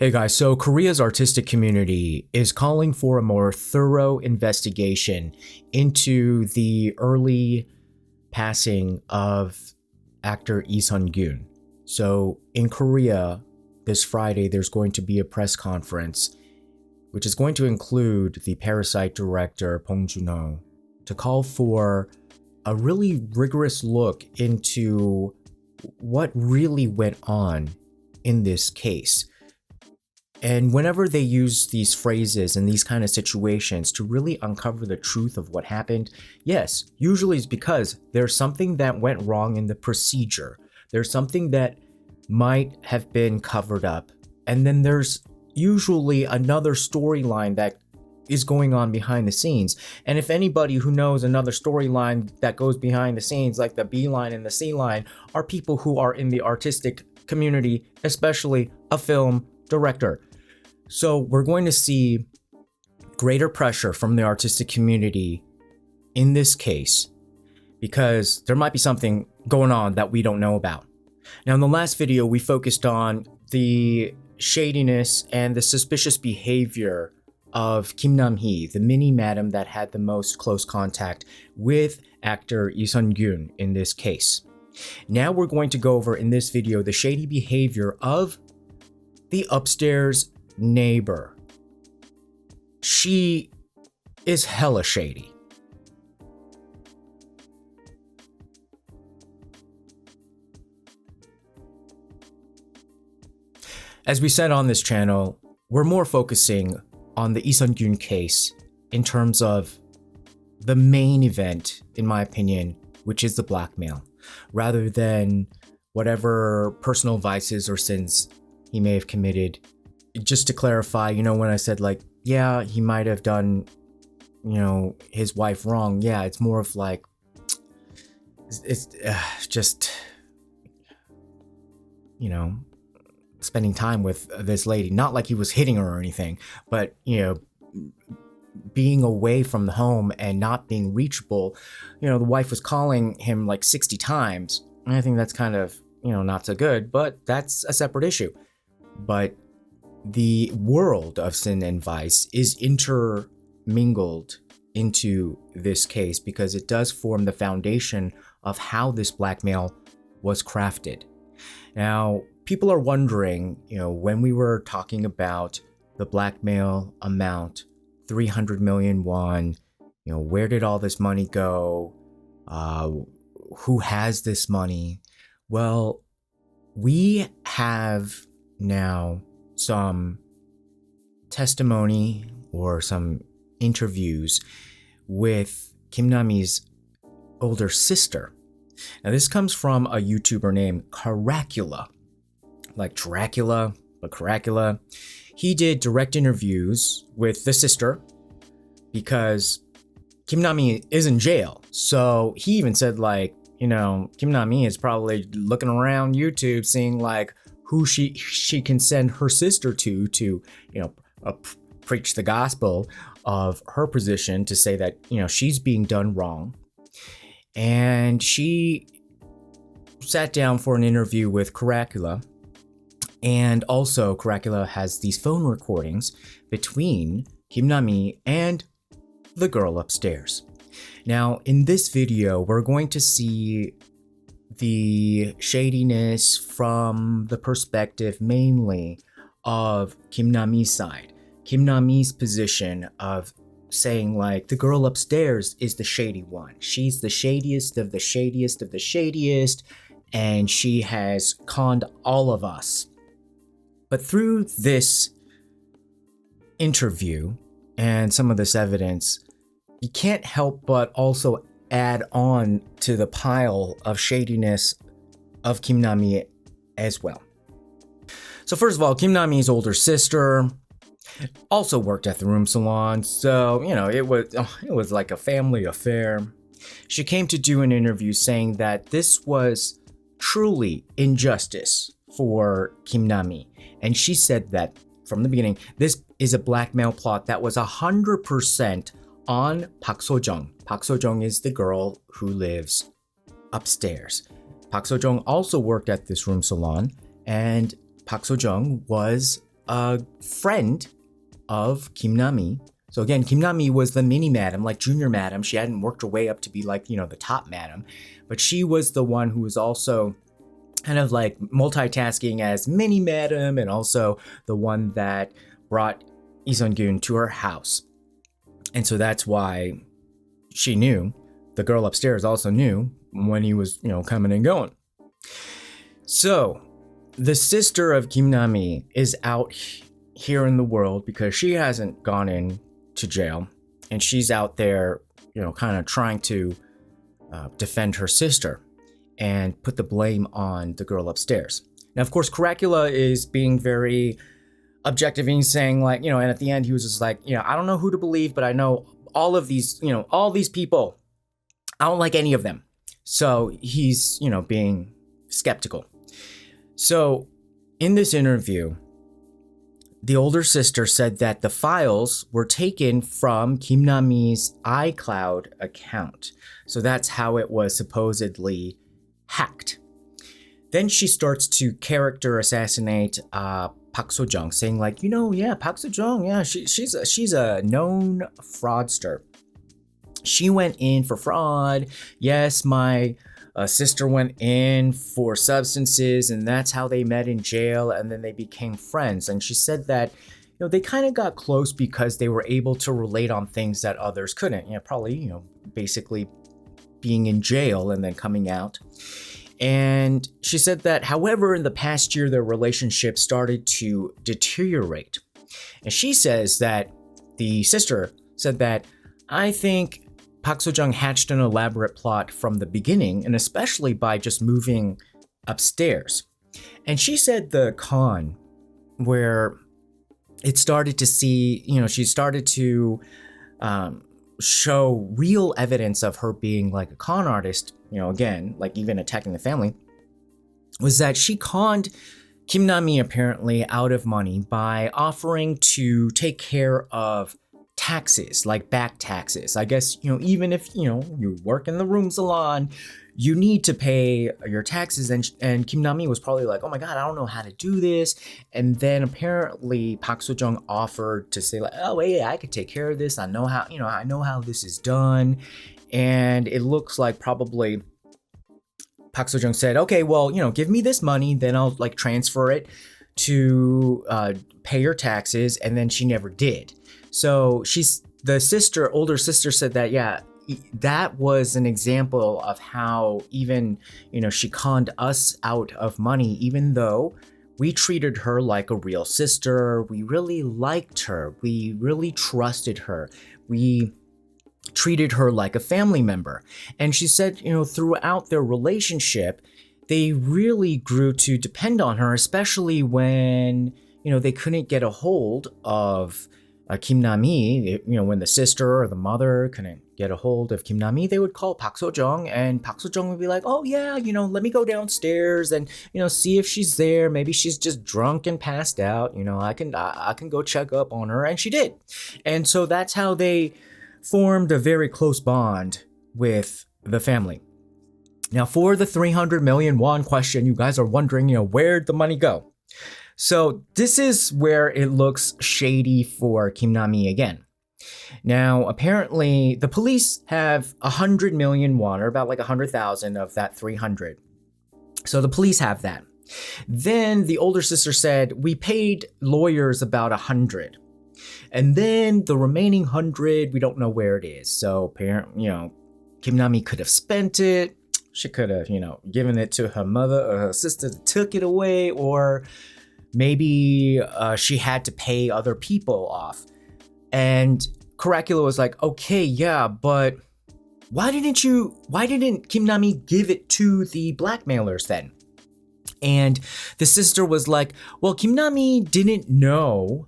Hey guys, so Korea's artistic community is calling for a more thorough investigation into the early passing of actor Lee Sun-kyun. So in Korea, this Friday, there's going to be a press conference, which is going to include the Parasite director Bong Joon-ho, to call for a really rigorous look into what really went on in this case. And whenever they use these phrases in these kind of situations to really uncover the truth of what happened, yes, usually it's because there's something that went wrong in the procedure. There's something that might have been covered up. And then there's usually another storyline that is going on behind the scenes. And if anybody who knows another storyline that goes behind the scenes, like the B line and the C line, are people who are in the artistic community, especially a film director. So we're going to see greater pressure from the artistic community in this case because there might be something going on that we don't know about. Now, in the last video, we focused on the shadiness and the suspicious behavior of Kim Nam-hee, the mini madam that had the most close contact with actor Lee Sun-kyun in this case. Now we're going to go over in this video the shady behavior of the upstairs neighbor. She is hella shady. As we said on this channel, we're more focusing on the Lee Sun-kyun case in terms of the main event, in my opinion, which is the blackmail, rather than whatever personal vices or sins he may have committed. Just to clarify, when I said yeah, he might have done, his wife wrong. Yeah, it's more of it's just, spending time with this lady. Not like he was hitting her or anything, but, being away from the home and not being reachable. The wife was calling him 60 times. And I think that's kind of, not so good, but that's a separate issue. But the world of sin and vice is intermingled into this case because it does form the foundation of how this blackmail was crafted. Now, people are wondering, when we were talking about the blackmail amount, 300 million won, where did all this money go? Who has this money? Well, we have now some testimony or some interviews with Kim Nam-hee's older sister. Now, this comes from a YouTuber named Caracula, like Dracula, but Caracula. He did direct interviews with the sister because Kim Nam-hee is in jail. So he even said Kim Nam-hee is probably looking around YouTube seeing who she can send her sister to preach the gospel of her position, to say that she's being done wrong. And she sat down for an interview with Caracula, and also Caracula has these phone recordings between Kim Nam-hee and the girl upstairs. Now, in this video, we're going to see the shadiness from the perspective mainly of Kim Nam-hee's side. Kim Nam-hee's position of saying the girl upstairs is the shady one. She's the shadiest of the shadiest of the shadiest, and she has conned all of us. But through this interview and some of this evidence, you can't help but also add on to the pile of shadiness of Kim Nam-hee as well. So first of all, Kim Nam-hee's older sister also worked at the room salon, so it was like a family affair. She came to do an interview saying that this was truly injustice for Kim Nam-hee, and she said that from the beginning, this is a blackmail plot that was 100% on Park So-jung. Park So-jung is the girl who lives upstairs. Park So-jung also worked at this room salon, and Park So-jung was a friend of Kim Nam-hee. So again, Kim Nam-hee was the mini madam, like junior madam. She hadn't worked her way up to be like, the top madam, but she was the one who was also kind of like multitasking as mini madam and also the one that brought Lee Sun-kyun to her house. And so that's why she knew, the girl upstairs also knew when he was, coming and going. So the sister of Kim Nam-hee is out here in the world because she hasn't gone in to jail, and she's out there, kind of trying to defend her sister and put the blame on the girl upstairs. Now, of course, Caracula is being very objective and saying like, and at the end he was just like, I don't know who to believe, but I know all of these, all these people, I don't like any of them. So he's, being skeptical. So in this interview, the older sister said that the files were taken from Kim Nam-hee's iCloud account. So that's how it was supposedly hacked. Then she starts to character assassinate Park So-jung, saying like, Park So-jung, she's a known fraudster. She went in for fraud. Yes, my sister went in for substances, and that's how they met in jail, and then they became friends. And she said that, they kind of got close because they were able to relate on things that others couldn't. Probably, basically being in jail and then coming out. And she said that, however, in the past year, their relationship started to deteriorate. And she says that the sister said that, I think Park So-jung hatched an elaborate plot from the beginning, and especially by just moving upstairs. And she said the con where it started to see, she started to show real evidence of her being like a con artist, again, like even attacking the family, was that she conned Kim Nam-hee apparently out of money by offering to take care of taxes, like back taxes. I guess, even if, you work in the room salon, you need to pay your taxes. And Kim Nam-hee was probably like, oh my God, I don't know how to do this. And then apparently Park So-jung offered to say like, oh, yeah, I could take care of this. I know how, I know how this is done. And it looks like probably Park So-jung said, okay, well, give me this money, then I'll like transfer it to pay your taxes. And then she never did. So the older sister said that, yeah, that was an example of how even, she conned us out of money, even though we treated her like a real sister. We really liked her. We really trusted her. We treated her like a family member. And she said, throughout their relationship, they really grew to depend on her, especially when, they couldn't get a hold of Kim Nam-hee. When the sister or the mother couldn't get a hold of Kim Nam-hee, they would call Park So-jung, and Park So-jung would be like, oh yeah, let me go downstairs and, see if she's there. Maybe she's just drunk and passed out. I can go check up on her. And she did. And so that's how they formed a very close bond with the family. Now, for the 300 million won question, you guys are wondering, where'd the money go? So this is where it looks shady for Kim Nam-hee again. Now, apparently, the police have 100 million won, or about like 100,000 of that 300. So the police have that. Then the older sister said, we paid lawyers about 100. And then the remaining 100, we don't know where it is. So apparently, Kim Nam-hee could have spent it. She could have, given it to her mother or her sister that took it away, or maybe she had to pay other people off. And Caracula was like, okay, yeah, but why didn't Kim Nam-hee give it to the blackmailers then? And the sister was like, well, Kim Nam-hee didn't know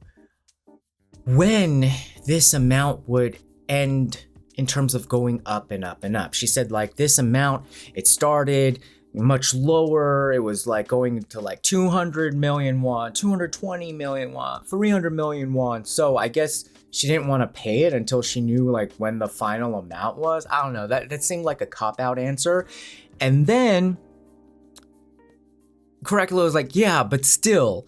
when this amount would end in terms of going up and up and up. She said like this amount, it started much lower. It was like going to like 200 million won, 220 million won, 300 million won. So I guess she didn't want to pay it until she knew like when the final amount was. I don't know. That seemed like a cop-out answer. And then Caracula was like, yeah, but still,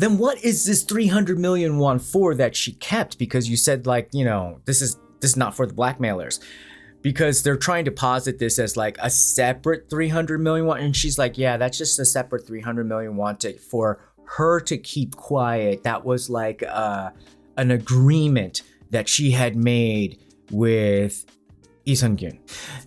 then what is this 300 million won for that she kept? Because you said, like, you know, this is not for the blackmailers. Because they're trying to posit this as like a separate 300 million won. And she's like, yeah, that's just a separate 300 million won for her to keep quiet. That was like an agreement that she had made with Lee Sun-kyun.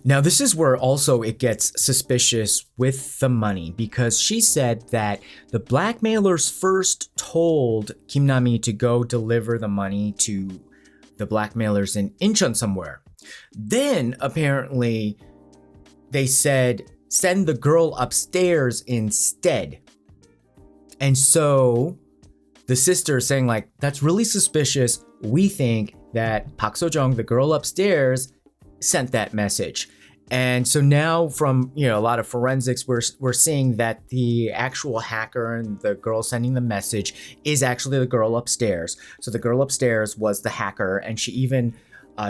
Now, this is where also it gets suspicious with the money, because she said that the blackmailers first told Kim Nam-hee to go deliver the money to the blackmailers in Incheon somewhere. Then apparently they said, send the girl upstairs instead. And so the sister is saying, like, that's really suspicious. We think that Park So-jung, the girl upstairs, sent that message. And so now from, you know, a lot of forensics, we're seeing that the actual hacker and the girl sending the message is actually the girl upstairs. So the girl upstairs was the hacker, and she even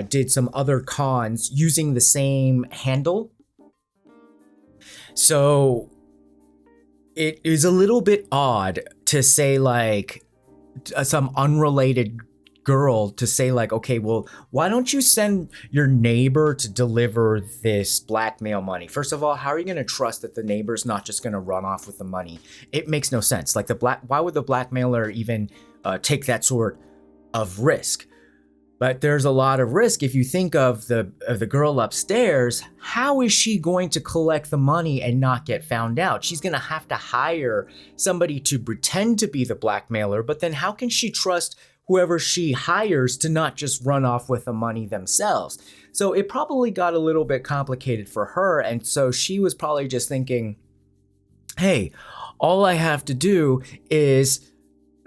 did some other cons using the same handle. So it is a little bit odd to say, like, some unrelated girl to say, like, okay, well, why don't you send your neighbor to deliver this blackmail money? First of all, how are you going to trust that the neighbor's not just going to run off with the money? It makes no sense. Like, why would the blackmailer even take that sort of risk? But there's a lot of risk if you think of the girl upstairs. How is she going to collect the money and not get found out? She's going to have to hire somebody to pretend to be the blackmailer, but then how can she trust whoever she hires to not just run off with the money themselves? So it probably got a little bit complicated for her, and so she was probably just thinking, hey, all I have to do is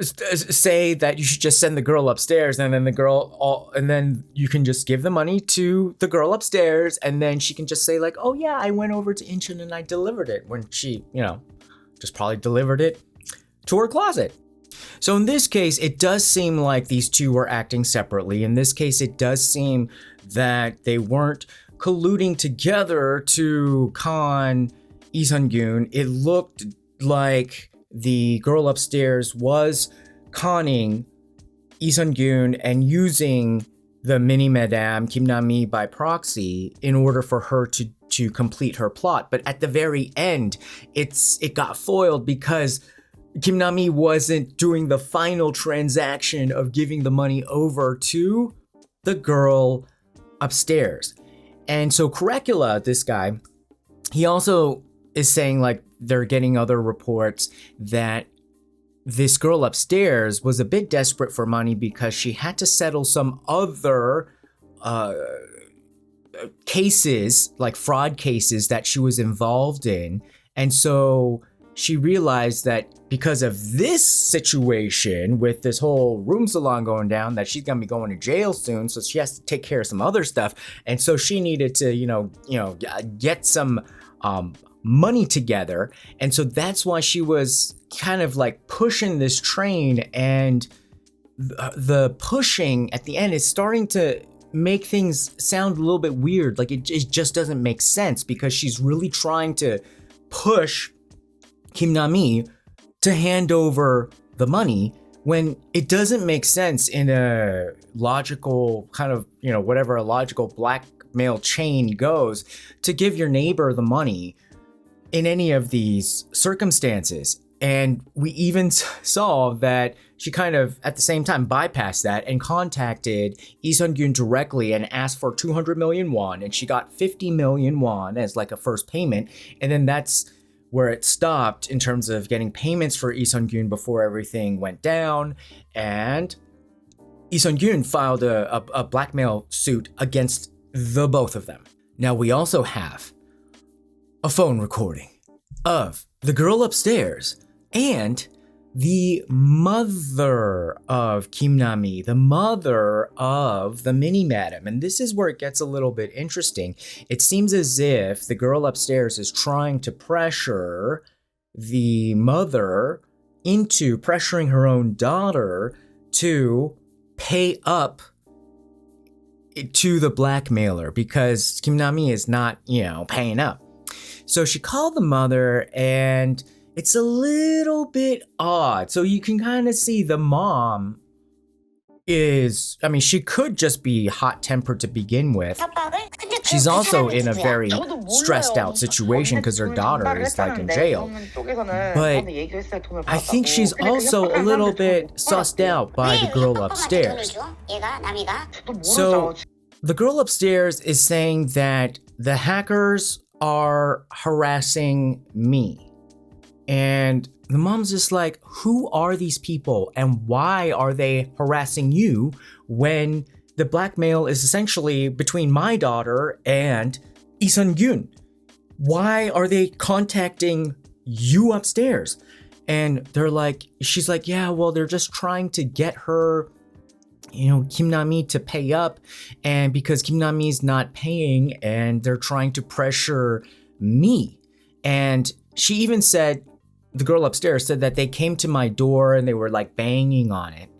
say that you should just send the girl upstairs, and then and then you can just give the money to the girl upstairs, and then she can just say, like, oh yeah, I went over to Incheon and I delivered it, when she, you know, just probably delivered it to her closet. So in this case, it does seem like these two were acting separately. In this case, it does seem that they weren't colluding together to con Lee Sun-kyun. It looked like the girl upstairs was conning Lee Sun-kyun and using the mini madame Kim Nam-hee by proxy in order for her to complete her plot. But at the very end, it got foiled because Kim Nam-hee wasn't doing the final transaction of giving the money over to the girl upstairs. And so Caracula, this guy, he also is saying, like, they're getting other reports that this girl upstairs was a bit desperate for money because she had to settle some other cases, like fraud cases that she was involved in. And so she realized that because of this situation with this whole room salon going down, that she's gonna be going to jail soon. So she has to take care of some other stuff. And so she needed to, get some money together. And so that's why she was kind of like pushing this train, and the pushing at the end is starting to make things sound a little bit weird. Like it just doesn't make sense, because she's really trying to push Kim Nam-hee to hand over the money when it doesn't make sense in a logical kind of, whatever a logical blackmail chain goes, to give your neighbor the money in any of these circumstances. And we even saw that she kind of, at the same time, bypassed that and contacted Lee Sun-kyun directly and asked for 200 million won, and she got 50 million won as like a first payment. And then that's where it stopped in terms of getting payments for Lee Sun-kyun before everything went down. And Lee Sun-kyun filed a blackmail suit against the both of them. Now we also have a phone recording of the girl upstairs and the mother of Kim Nam-hee, the mother of the mini madam. And this is where it gets a little bit interesting. It seems as if the girl upstairs is trying to pressure the mother into pressuring her own daughter to pay up to the blackmailer, because Kim Nam-hee is not, paying up. So she called the mother, and it's a little bit odd. So you can kind of see the mom is, I mean, she could just be hot-tempered to begin with. She's also in a very stressed out situation because her daughter is like in jail. But I think she's also a little bit sussed out by the girl upstairs. So the girl upstairs is saying that the hackers are harassing me. And the mom's just like, who are these people and why are they harassing you when the blackmail is essentially between my daughter and Lee Sun-kyun? Why are they contacting you upstairs? And they're like, she's like, yeah, well, they're just trying to get her, you know, Kim Nam-hee to pay up. And because Kim Nam-hee's not paying and they're trying to pressure me. And she even said, the girl upstairs said that they came to my door and they were like banging on it.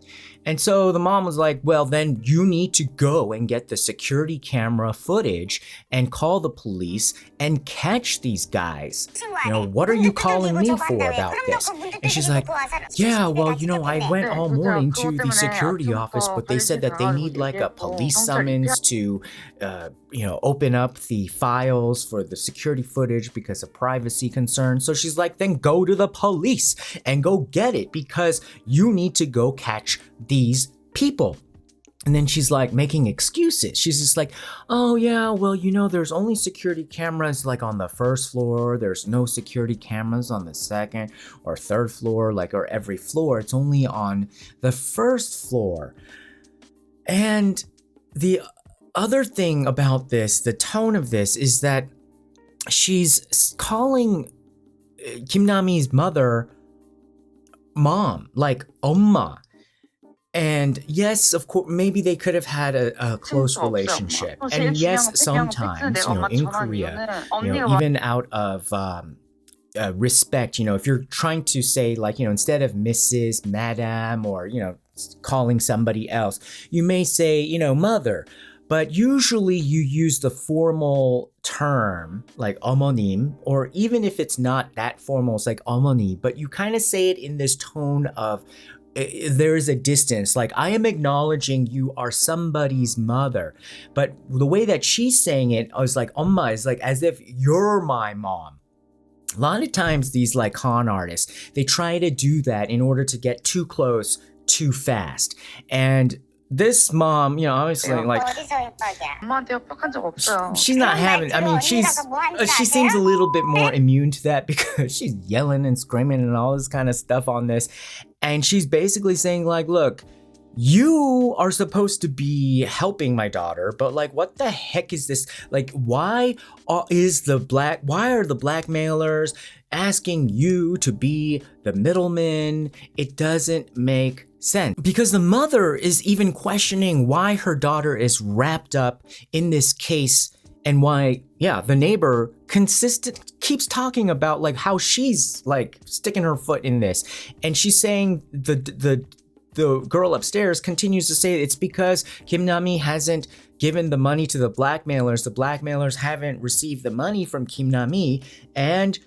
And so the mom was like, well, then you need to go and get the security camera footage and call the police and catch these guys. You know, what are you calling me for about this? And she's like, yeah, well, you know, I went all morning to the security office, but they said that they need like a police summons to, you know, open up the files for the security footage because of privacy concerns. So she's like, then go to the police and go get it because you need to go catch these people. And then she's like making excuses. She's just like, oh yeah, well, you know, there's only security cameras like on the first floor. There's no security cameras on the second or third floor, like, or every floor. It's only on the first floor. And the other thing about this, the tone of this, is that she's calling Kim Nam-hee's mother mom, like momma. And yes, of course, maybe they could have had a close relationship. And yes, sometimes, you know, in Korea, you know, even out of respect, you know, if you're trying to say like, you know, instead of Mrs., Madam, or, you know, calling somebody else, you may say, you know, mother. But usually you use the formal term like 어머님, or even if it's not that formal, it's like 어머니, but you kind of say it in this tone of there is a distance, like I am acknowledging you are somebody's mother. But the way that she's saying it is like 엄마, is like as if you're my mom. A lot of times these like con artists, they try to do that in order to get too close too fast. And this mom, you know, obviously like she's not having, I mean, she seems a little bit more immune to that because she's yelling and screaming and all this kind of stuff on this. And she's basically saying like, look, you are supposed to be helping my daughter, but like, what the heck is this? Like, why are the blackmailers asking you to be the middleman? It doesn't make sense. Because the mother is even questioning why her daughter is wrapped up in this case and why, yeah, the neighbor keeps talking about like how she's like sticking her foot in this. And she's saying the girl upstairs continues to say it's because Kim Nam-hee hasn't given the money to the blackmailers. The blackmailers haven't received the money from Kim Nam-hee. And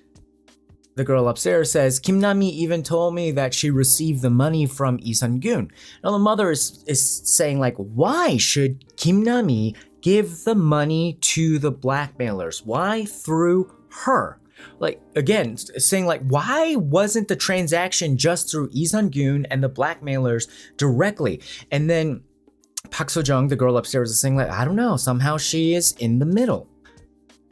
the girl upstairs says, Kim Nam-hee even told me that she received the money from Lee Sun-kyun. Now the mother is saying like, why should Kim Nam-hee give the money to the blackmailers? Why through her? Like, again, saying like, why wasn't the transaction just through Lee Sun-kyun and the blackmailers directly? And then Park So-jung, the girl upstairs, is saying like, I don't know, somehow she is in the middle.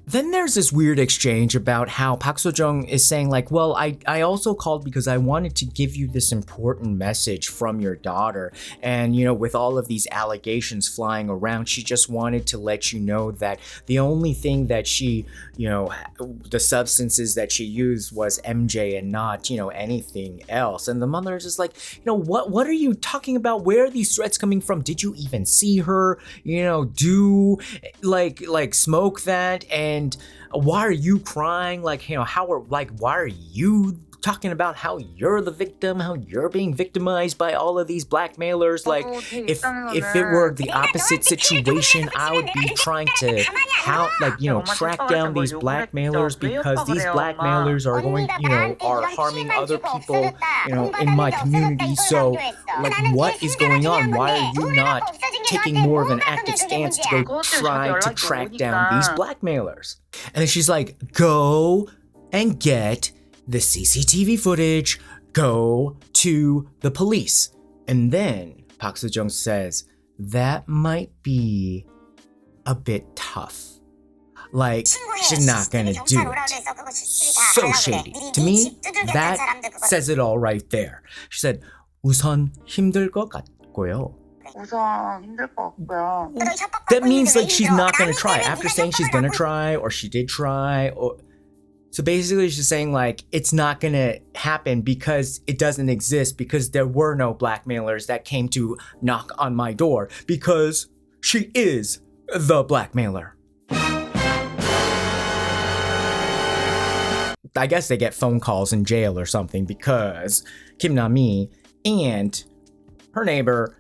Then there's this weird exchange about how Park So-jung is saying like, well, I also called because I wanted to give you this important message from your daughter. And, you know, with all of these allegations flying around, she just wanted to let you know that the only thing that she, you know, the substances that she used was MJ and not, you know, anything else. And the mother is just like, you know, what are you talking about? Where are these threats coming from? Did you even see her, you know, do like smoke that? And why are you crying? Like, you know, why are you talking about how you're the victim, how you're being victimized by all of these blackmailers? Like, if it were the opposite situation, I would be trying to track down these blackmailers because these blackmailers are are harming other people, in my community. So, like, what is going on? Why are you not taking more of an active stance to go try to track down these blackmailers? And then she's like, go and get the CCTV footage, go to the police. And then Park So-jung says, that might be a bit tough. Like, she's not gonna do it. So shady. To me, that says it all right there. She said, 우선 힘들 것 같고요. That means like she's not gonna try. After saying she's gonna try, or she did try, or so basically she's saying like it's not gonna happen because it doesn't exist, because there were no blackmailers that came to knock on my door, because she is the blackmailer. I guess they get phone calls in jail or something because Kim Nam-hee and her neighbor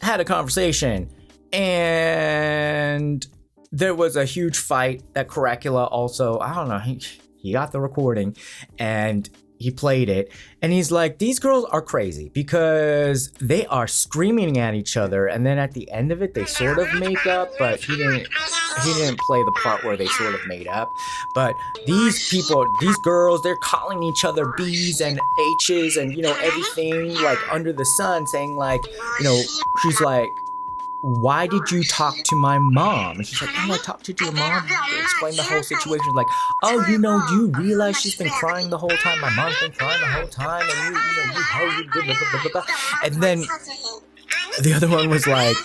had a conversation, and there was a huge fight that Caracula also, I don't know, he got the recording and he played it, and he's like, these girls are crazy because they are screaming at each other, and then at the end of it they sort of make up, but he didn't play the part where they sort of made up. But these girls, they're calling each other B's and H's and everything like under the sun, saying like, she's like, why did you talk to my mom? And she's like, oh, I talked to your mom. Explain the whole situation. Like, oh, do you realize she's been crying the whole time? My mom's been crying the whole time. And you blah, blah, blah, blah. And then the other one was like,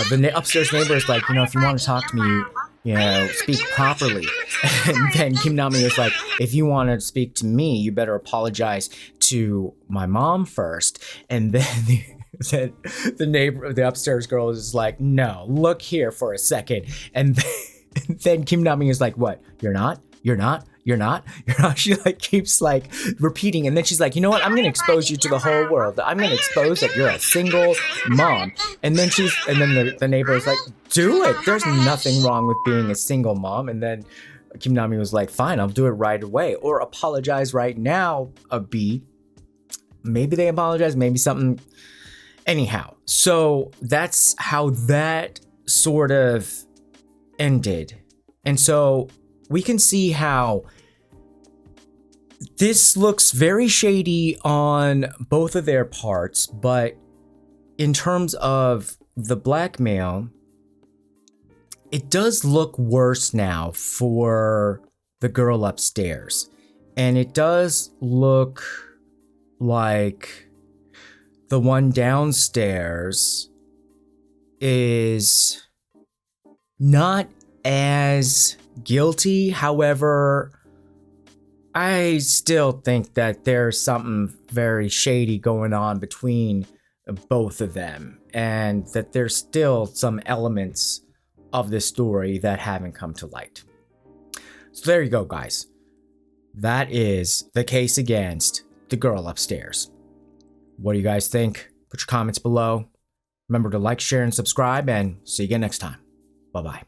the upstairs neighbor is like, if you want to talk to me, speak properly. And then Kim Nam-hee is like, if you want to speak to me, you better apologize to my mom first. And then the neighbor, the upstairs girl is like, no, look here for a second. And then Kim Nam-hee is like, what? You're not? She like keeps like repeating. And then she's like, you know what? I'm going to expose you to the whole world. I'm going to expose that you're a single mom. And then the neighbor is like, do it. There's nothing wrong with being a single mom. And then Kim Nam-hee was like, fine, I'll do it right away. Or apologize right now, a B. Maybe they apologize, maybe something. Anyhow, so that's how that sort of ended. And so we can see how this looks very shady on both of their parts, but in terms of the blackmail, it does look worse now for the girl upstairs. And it does look like the one downstairs is not as guilty. However, I still think that there's something very shady going on between both of them, and that there's still some elements of this story that haven't come to light. So there you go, guys. That is the case against the girl upstairs. What do you guys think? Put your comments below. Remember to like, share, and subscribe, and see you again next time. Bye-bye.